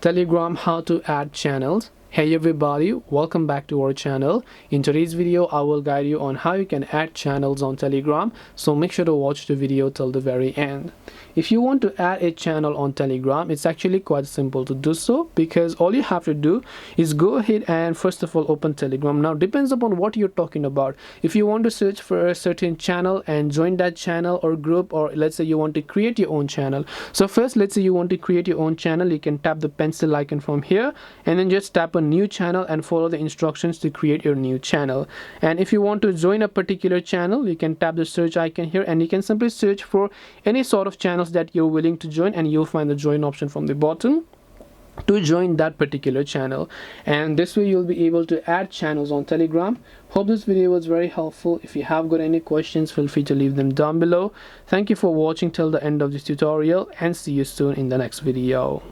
Telegram, how to add channels. Hey everybody, welcome back to our channel. In today's video I will guide you on how you can add channels on Telegram, so make sure to watch the video till the very end. If you want to add a channel on Telegram, it's actually quite simple to do so, because all you have to do is go ahead and first of all open Telegram. Now depends upon what you're talking about. If you want to search for a certain channel and join that channel or group, or let's say you want to create your own channel. So first, let's say you want to create your own channel, you can tap the pencil icon from here and then just tap on new channel and follow the instructions to create your new channel. And if you want to join a particular channel, you can tap the search icon here and you can simply search for any sort of channels that you're willing to join, and you'll find the join option from the bottom to join that particular channel. And this way you'll be able to add channels on Telegram. Hope this video was very helpful. If you have got any questions, feel free to leave them down below. Thank you for watching till the end of this tutorial, and see you soon in the next video.